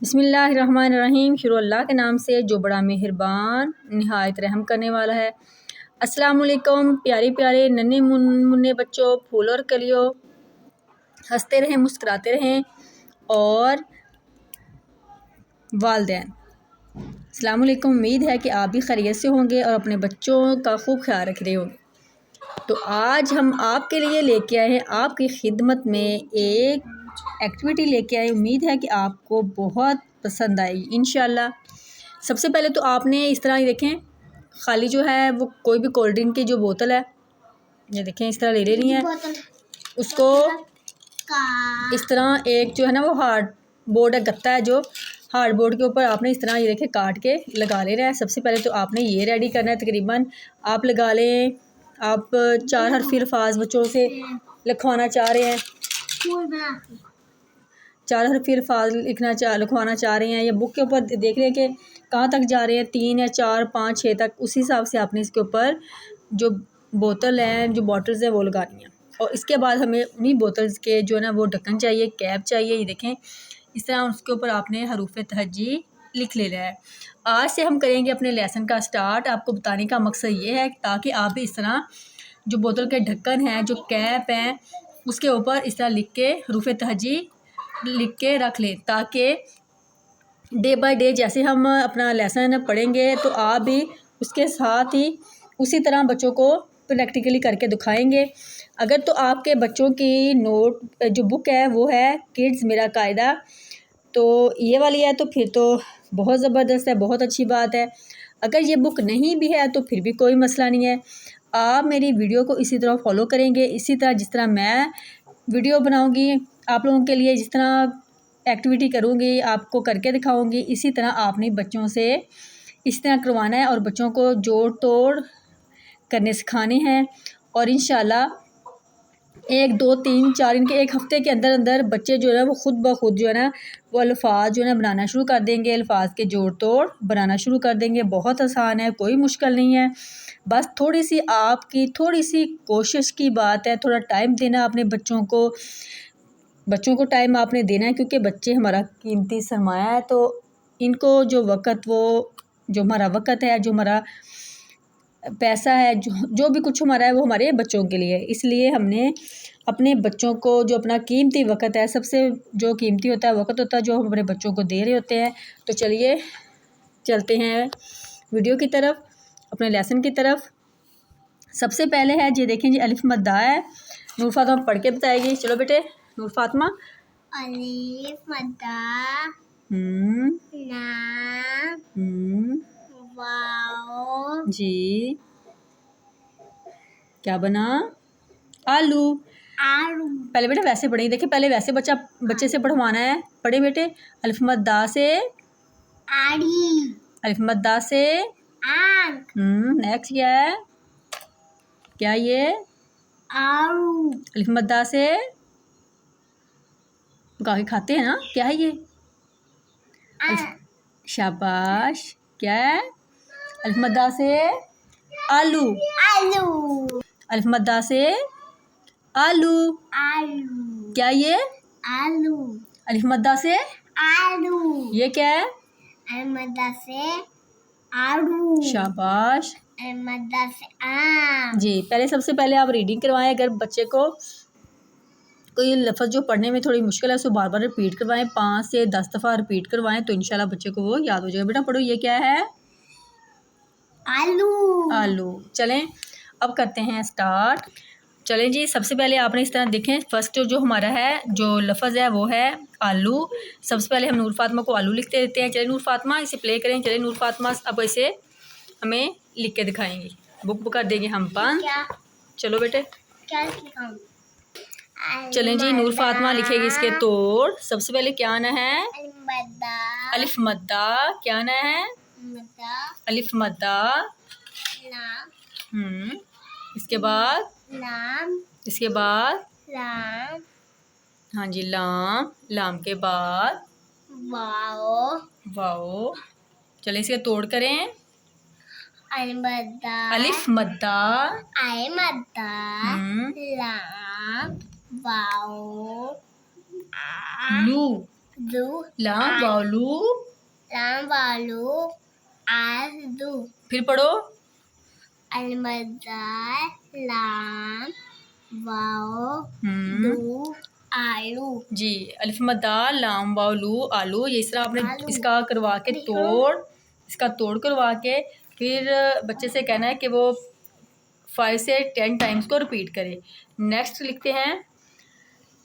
बिस्मिल्लाहिर्रहमानिर्रहीम। शुरू अल्लाह के नाम से जो बड़ा मेहरबान निहायत रहम करने वाला है। अस्सलाम वालेकुम प्यारे प्यारे नन्हे मुन्ने बच्चों, फूल और कलियों, हंसते रहें मुस्कुराते रहें और वालदैन। अस्सलाम वालेकुम। उम्मीद है कि आप भी खैरियत से होंगे और अपने बच्चों का खूब ख्याल रख रहे होंगे। तो आज हम आपके लिए लेके आए हैं, आपकी खिदमत में एक एक्टिविटी लेके आए। उम्मीद है कि आपको बहुत पसंद आएगी इंशाल्लाह। सबसे पहले तो आपने इस तरह देखें, खाली जो है वो कोई भी कोल्ड ड्रिंक की जो बोतल है, ये देखें इस तरह ले लेनी है। उसको इस तरह एक जो है ना वो हार्ड बोर्ड है, गत्ता है जो हार्ड बोर्ड के ऊपर आपने इस तरह ये देखें काट के लगा लेना है। सबसे पहले तो आपने ये रेडी करना है। तकरीबन आप लगा लें, आप 4 हरफी अल्फाज बच्चों से लिखवाना चाह रहे हैं, 4 हरफी अल्फाज लिखवाना चाह रहे हैं, या बुक के ऊपर देख लें कि कहाँ तक जा रहे हैं, 3 या 4 5 6 तक। उस हिसाब से आपने इसके ऊपर जो बोतल है, जो बॉटल्स हैं वो लगानी है। और इसके बाद हमें उन्हीं बोतल्स के जो है ना वो ढक्कन चाहिए, कैप चाहिए। ये देखें इस तरह उसके ऊपर आपने हरूफ तहज्जी लिख लेना है। आज से हम करेंगे अपने लेसन का स्टार्ट। आपको बताने का मकसद ये है ताकि आप भी इस तरह जो बोतल के ढक्कन हैं, जो कैप हैं, उसके ऊपर इस तरह लिख के हरूफ तहज्जी लिख के रख लें, ताकि डे बाय डे जैसे हम अपना लेसन पढ़ेंगे तो आप भी उसके साथ ही उसी तरह बच्चों को प्रैक्टिकली करके दिखाएंगे। अगर तो आपके बच्चों की नोट जो बुक है वो है किड्स मेरा कायदा, तो ये वाली है, तो फिर तो बहुत ज़बरदस्त है, बहुत अच्छी बात है। अगर ये बुक नहीं भी है तो फिर भी कोई मसला नहीं है। आप मेरी वीडियो को इसी तरह फॉलो करेंगे, इसी तरह जिस तरह मैं वीडियो बनाऊंगी आप लोगों के लिए, जिस तरह एक्टिविटी करूंगी आपको करके दिखाऊंगी, इसी तरह आपने बच्चों से इस तरह करवाना है और बच्चों को जोड़ तोड़ करने सिखाने हैं। और इंशाल्लाह 1 2 3 4 इनके एक हफ़्ते के अंदर अंदर बच्चे जो है वो खुद ब खुद जो है ना वो अल्फाज जो है ना बनाना शुरू कर देंगे, अल्फाज के जोड़ तोड़ बनाना शुरू कर देंगे। बहुत आसान है, कोई मुश्किल नहीं है। बस थोड़ी सी आपकी थोड़ी सी कोशिश की बात है, थोड़ा टाइम देना अपने बच्चों को टाइम आपने देना है, क्योंकि बच्चे हमारा कीमती सरमाया है। तो इनको जो हमारा वक़्त है, जो हमारा पैसा है, जो भी कुछ हमारा है वो हमारे बच्चों के लिए। इसलिए हमने अपने बच्चों को जो अपना कीमती वक़्त है, सबसे जो कीमती होता है वक़्त होता है जो हम अपने बच्चों को दे रहे होते हैं। तो चलिए चलते हैं वीडियो की तरफ, अपने लेसन की तरफ। सबसे पहले है जी देखें जी अलिफ मद्दा है, नूर फातिमा पढ़ के बताएगी। चलो बेटे नूर फातिमा। अलिफ मद्दा ना वाओ जी क्या बना? आलू। आलू। पहले बेटा वैसे पढ़ेंगे, देखिए पहले वैसे बच्चे से पढ़वाना है। पढ़े बेटे। अलिफ मद्दा से आड़ी। अलिफ मद्दा से आग। नेक्स्ट क्या है? क्या ये? आलू। अलिफ मद्दा से पका के खाते हैं ना, क्या है ये? शाबाश। क्या है? अलिफ मद्दा से आलू। आलू। अलिफ मद्दा से आलू। आलू। क्या ये? आलू। अलिफ मद्दा से आलू। ये क्या है? अलिफ मद्दा से आलू। शाबाश। अलिफ मद्दा से आम। जी पहले सबसे पहले आप रीडिंग करवाएं। अगर बच्चे को कोई लफ्ज़ जो पढ़ने में थोड़ी मुश्किल है उसको बार बार रिपीट करवाएं, 5 से 10 दफ़ा रिपीट करवाएं, तो इंशाल्लाह बच्चे को वो याद हो जाएगा। बेटा पढ़ो, ये क्या है? आलू। आलू। चलें अब करते हैं स्टार्ट। चलें जी, सबसे पहले आपने इस तरह देखें, फर्स्ट जो हमारा है जो लफ्ज़ है वो है आलू। सबसे पहले हम नूर फातिमा को आलू लिखते देते हैं। चले नूर फातिमा इसे प्ले करें। चले नूर फातिमा अब इसे हमें लिख के दिखाएंगी, बुक कर देंगे हम बंद। चलो बेटे क्या लिखाऊं? चलें जी, नूर फातिमा लिखेगी इसके तोड़। सबसे पहले क्या आना है? अलिफ मद्दा। क्या आना है? अलिफ मद्दा। इसके बाद लाम। हाँ जी लाम। लाम के बाद वाओ। वाओ। चलें इसके तोड़ करें। अलिफ मद्दा। लाम वाओ लू। दू लाम वालू लाम वालू आलू फिर पढ़ो अलमदार लाम वाओ हम्म दू आलू जी अलिफ मद्दा लाम वालू आलू ये इस तरह आपने आलू। इसका करवा के इसका तोड़ करवा के फिर बच्चे से कहना है कि वो 5 से 10 टाइम्स को रिपीट करे। नेक्स्ट लिखते हैं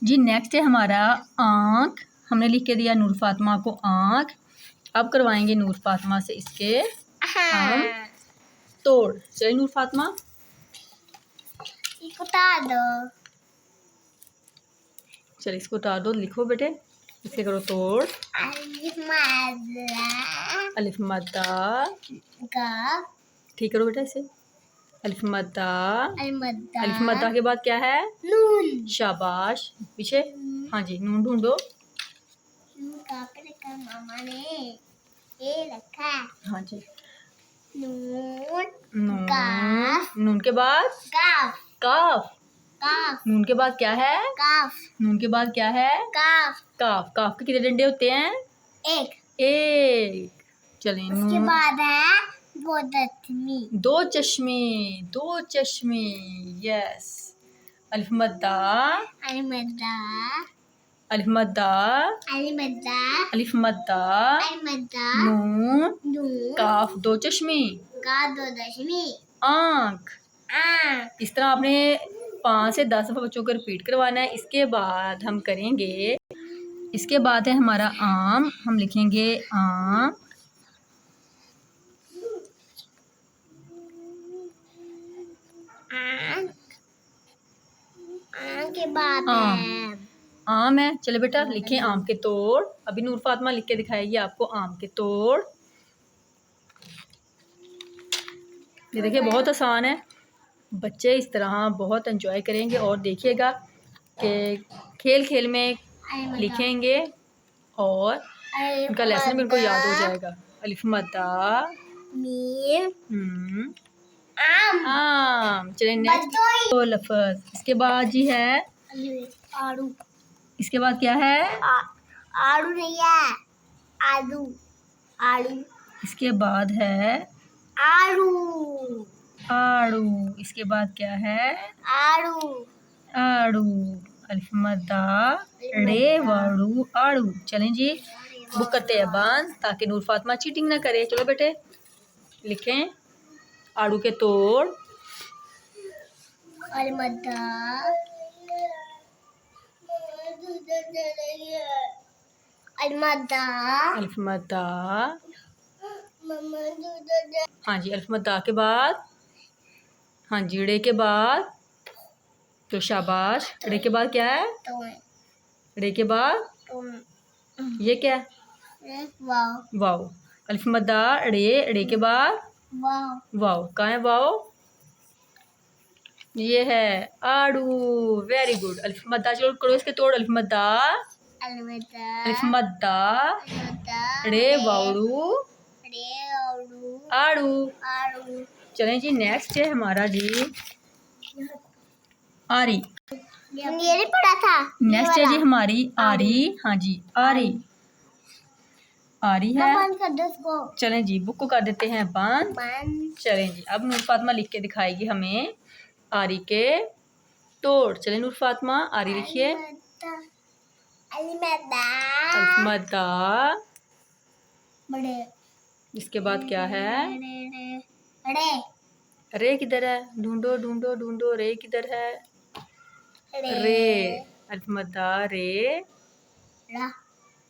जी। नेक्स्ट है हमारा आँख। हमने लिख के दिया नूर फातिमा को आँख। अब करवाएंगे नूर फातिमा से इसके हम तोड़। चलिए नूर फातिमा इसको उतार दो। चलिए इसको उतार दो। लिखो बेटे इसे करो तोड़। अलिफ मद्दा गा ठीक करो बेटा इसे। अलिफ मद्दा अलमदार अलिफ मद्दा के बाद क्या है नून शाबाश पीछे। हाँ जी नून ढूंढो। नून कहाँ पे रखा मामा ने? ये रखा हाँ जी नून नून काफ नून के बाद काफ काफ। काफ नून के बाद क्या है काफ नून के बाद क्या है काफ काफ। काफ के कितने डंडे होते हैं एक। चलें उसके नून बाद है दो चश्मे दो चश्मे यस। अलिफ मद्दा अलमदार अलिफ मद्दा अलमदार अलिफ मद्दा अलमदार नून नून काफ दो चश्मे का दो दशमी आँख। आँख इस तरह आपने 5 से 10 दफ़ा बच्चों को रिपीट करवाना है। इसके बाद हम करेंगे इसके बाद है हमारा आम। हम लिखेंगे आम। आँख के बाद आम है आम है। चले बेटा लिखें आम के तोड़। अभी नूर फातिमा लिख के दिखाएगी आपको आम के तोड़। ये देखिए बहुत आसान है। बच्चे इस तरह बहुत एंजॉय करेंगे और देखिएगा कि खेल खेल में लिखेंगे और उनका लेसन भी उनको याद हो जाएगा। अलिफ मद्दा मीम आम आम। चलिए नेक्स्ट दो लफ्ज़। इसके बाद जी है आड़ू इसके बाद क्या है आड़ू नहीं है आलू आलू इसके बाद है आड़ू आड़ू। इसके बाद क्या है आड़ू आड़ू। अलिफ मद्दा रे वाड़ू आड़ू। चलें जी बुक करते हैं बंद ताकि नूर फातिमा चीटिंग ना करे। चलो बेटे लिखें आड़ू के तोड़। अलमदा अलमदा अलिफ मद्दा हाँ जी अलिफ मद्दा के बाद हाँ जी रे के बाद तो शाबाश। रे के बाद क्या है रे के बाद ये क्या है वाव वाओ। अलिफ मद्दा रे के बाद वाव वाओ। कहाँ है वाओ ये है आड़ू। Very good. अलिफ मद्दा चलो करो इसके तोड़। अलिफ मद्दा अलमदा अलिफ मद्दा रे वाड़ू आड़ू। आड़ू चलें जी नेक्स्ट है हमारा जी आरी। ये नहीं पढ़ा था नेक्स्ट है जी हमारी आरी। हाँ जी आरी आरी है। बंद कर दो इसको चलें जी बुक को कर देते हैं बंद। बंद चलें जी अब नूर फातिमा लिख के दिखाएगी हमें आरी के तोड़। चलें नूर फातिमा आरी लिखिए। अलमदा अलिफ मद्दा बड़े इसके बाद क्या है रे रे किधर है ढूंढो ढूंढो ढूंढो रे किधर है रे। अलिफ मद्दा रे रा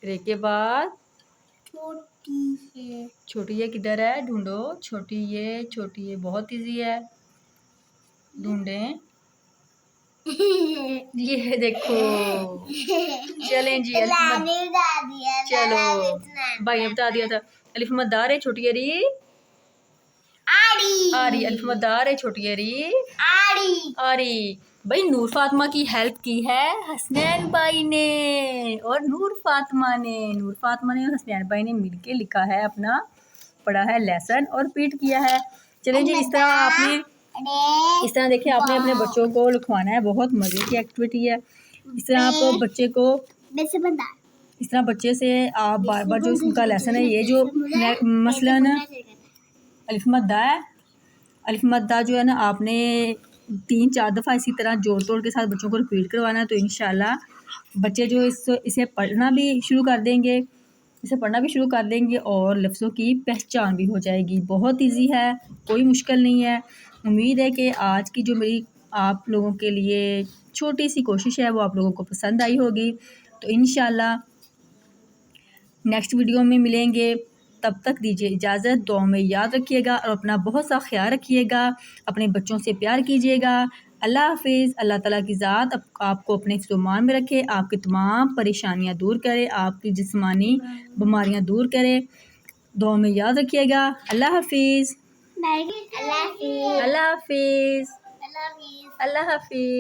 रे के बाद छोटी है छोटी ये किधर है ढूंढो। छोटी ये बहुत इजी है ढूंढें। ये देखो। चलें जी चलो भाई ने बता दिया था। अलिफ मद्दा रे छोटी हरी आरी। अलिफ मद्दा रे छोटी हरी आरी। भाई नूर फातिमा की हेल्प की है हसनैन भाई ने और नूर फातिमा ने और हसनैन भाई ने मिलके लिखा है अपना पढ़ा है लेसन और रिपीट किया है। चलिए जी इस तरह देखिए आपने अपने बच्चों को लिखवाना है। बहुत मज़े की एक्टिविटी है। इस तरह आप बच्चे को इस तरह बच्चे से आप बार बार जो उनका लेसन है, ये जो मसलन अलिफ मद्दा है, अलिफ मद्दा जो है ना आपने 3-4 दफ़ा इसी तरह जोड़ तोड़ के साथ बच्चों को रिपीट करवाना है। तो इंशाल्लाह बच्चे जो इसे पढ़ना भी शुरू कर देंगे, इसे पढ़ना भी शुरू कर देंगे और लफ्ज़ों की पहचान भी हो जाएगी। बहुत इजी है, कोई मुश्किल नहीं है। उम्मीद है कि आज की जो मेरी आप लोगों के लिए छोटी सी कोशिश है वो आप लोगों को पसंद आई होगी। तो इंशाल्लाह नेक्स्ट वीडियो में मिलेंगे, तब तक दीजिए इजाज़त। दुआ में याद रखिएगा और अपना बहुत सा ख्याल रखिएगा, अपने बच्चों से प्यार कीजिएगा। अल्लाह हाफिज़। अल्लाह ताला की ज़ात आपको अपने ज़ुबान में रखे, आपकी तमाम परेशानियाँ दूर करे, आपकी जिस्मानी बीमारियाँ दूर करे। दुआ में याद रखिएगा। अल्लाह हाफिज़। अल्लाह हाफिज़। अल्लाह हाफिज़। अल्लाह हाफिज़। अल्लाह हाफिज़।